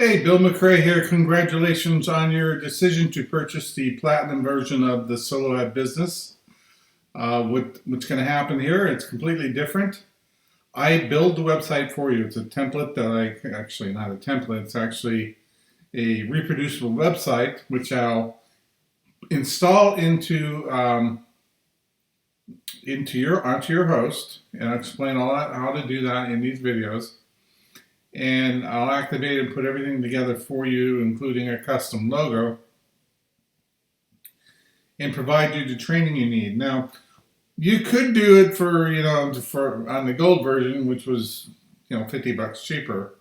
Hey, Bill McRae here. Congratulations on your decision to purchase the platinum version of the Solo Ad Business. What's going to happen here? It's completely different. I build the website for you. It's a template that actually not a template. It's actually a reproducible website which I'll install onto your host, and I'll explain all that how to do that in these videos. And I'll activate and put everything together for you, including a custom logo, and provide you the training you need. Now, you could do it for on the gold version, which was $50 cheaper,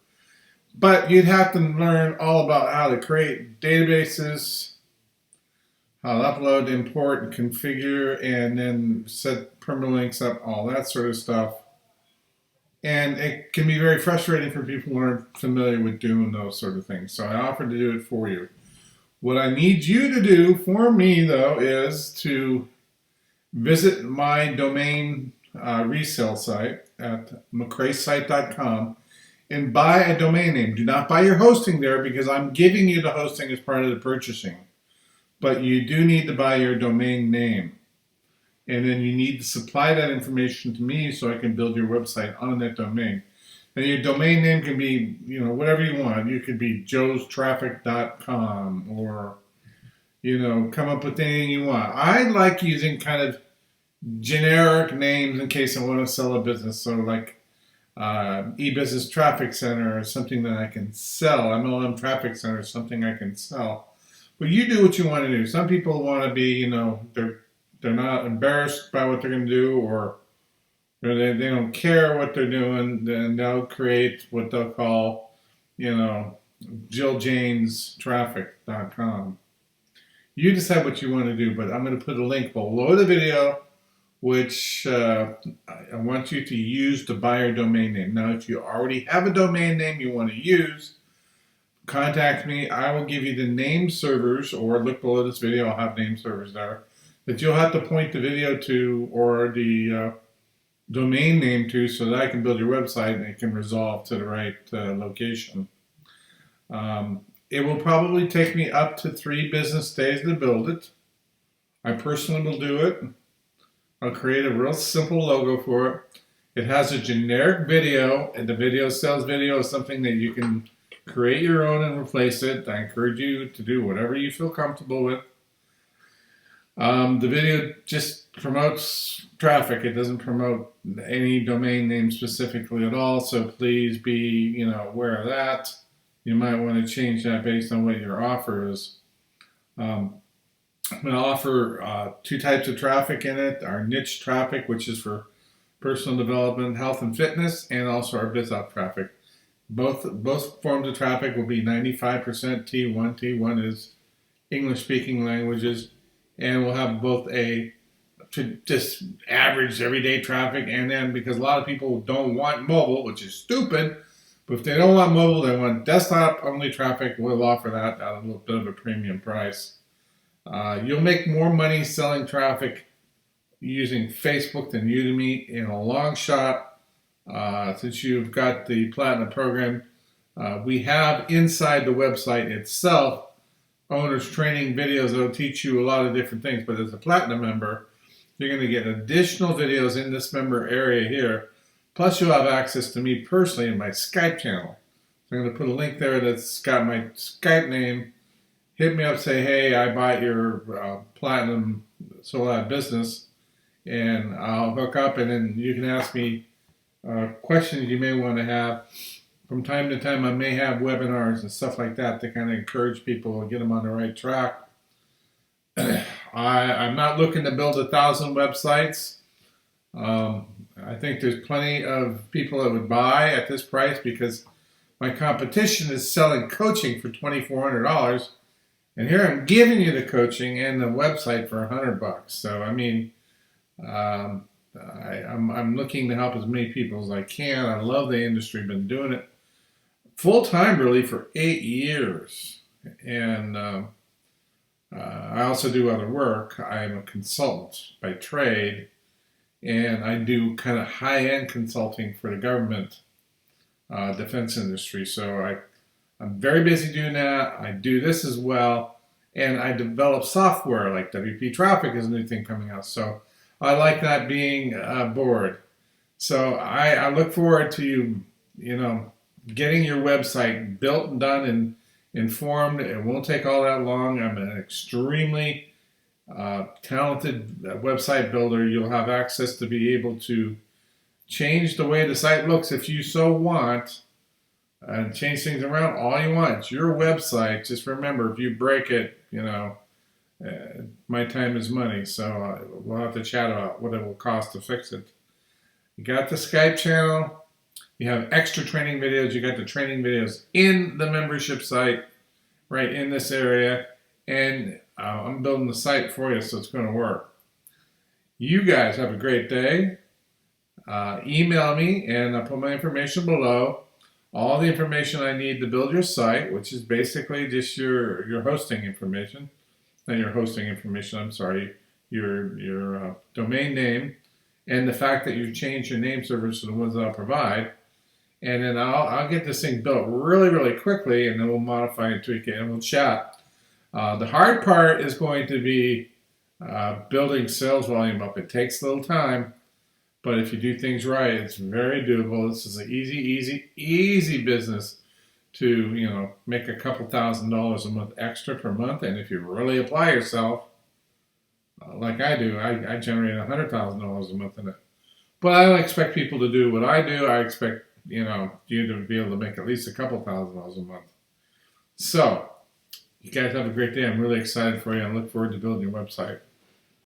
but you'd have to learn all about how to create databases, how to upload, import, and configure, and then set permalinks up, all that sort of stuff. And it can be very frustrating for people who aren't familiar with doing those sort of things. So I offered to do it for you. What I need you to do for me, though, is to visit my domain resale site at mccraesite.com and buy a domain name. Do not buy your hosting there because I'm giving you the hosting as part of the purchasing. But you do need to buy your domain name. And then you need to supply that information to me so I can build your website on that domain. And your domain name can be, whatever you want. You could be joestraffic.com or, come up with anything you want. I like using kind of generic names in case I want to sell a business. So like eBusiness Traffic Center or something that I can sell. MLM Traffic Center is something I can sell. But you do what you want to do. Some people want to be, they're not embarrassed by what they're going to do, or they don't care what they're doing. Then they'll create what they'll call, JillJanesTraffic.com. You decide what you want to do, but I'm going to put a link below the video, which I want you to use to buy your domain name. Now, if you already have a domain name you want to use, contact me. I will give you the name servers, or look below this video. I'll have name servers there that you'll have to point the video to or the domain name to so that I can build your website and it can resolve to the right location. It will probably take me up to 3 business days to build it. I personally will do it. I'll create a real simple logo for it. It has a generic video, and the video sales video is something that you can create your own and replace it. I encourage you to do whatever you feel comfortable with. The video just promotes traffic. It doesn't promote any domain name specifically at all, so please be aware of that. You might want to change that based on what your offer is. I'm going to offer 2 types of traffic in it. Our niche traffic, which is for personal development, health, and fitness, and also our BizOp traffic. Both forms of traffic will be 95% T1. T1 is English-speaking languages. And we'll have both just average everyday traffic, and then because a lot of people don't want mobile, which is stupid, but if they don't want mobile, they want desktop-only traffic, we'll offer that at a little bit of a premium price. You'll make more money selling traffic using Facebook than Udemy in a long shot. Since you've got the Platinum program, we have inside the website itself owners training videos that will teach you a lot of different things. But as a Platinum member, you're going to get additional videos in this member area here. Plus, you'll have access to me personally in my Skype channel. So I'm going to put a link there that's got my Skype name. Hit me up, say, hey, I bought your Platinum Solo Ad Business, and I'll hook up, and then you can ask me questions you may want to have. From time to time, I may have webinars and stuff like that to kind of encourage people and get them on the right track. I'm not looking to build 1,000 websites. I think there's plenty of people that would buy at this price because my competition is selling coaching for $2,400, and here I'm giving you the coaching and the website for $100. So I mean, I'm looking to help as many people as I can. I love the industry. Been doing it full time really for 8 years, and I also do other work. I am a consultant by trade, and I do kind of high-end consulting for the government defense industry. So I'm very busy doing that. I do this as well. And I develop software like WP Traffic is a new thing coming out. So I like that being bored. So I look forward to getting your website built and done and informed. It won't take all that long. I'm an extremely talented website builder. You'll have access to be able to change the way the site looks if you so want, and change things around all you want. It's your website. Just remember, if you break it, my time is money. So we'll have to chat about what it will cost to fix it. You got the Skype channel. You have extra training videos. You got the training videos in the membership site, right in this area. And I'm building the site for you, so it's going to work. You guys have a great day. Email me, and I'll put my information below. All the information I need to build your site, which is basically just your hosting information. Not your hosting information, I'm sorry. Your domain name, and the fact that you've changed your name servers to the ones that I'll provide. And then I'll get this thing built really, really quickly, and then we'll modify and tweak it, and we'll chat. The hard part is going to be building sales volume up. It takes a little time, but if you do things right, it's very doable. This is an easy business to make a couple $1,000s a month extra per month. And if you really apply yourself, like I do, I generate $100,000 a month in it. But I don't expect people to do what I do. I expect you to be able to make at least a couple $1,000s a month. So you guys have a great day. I'm really excited for you. I look forward to building your website.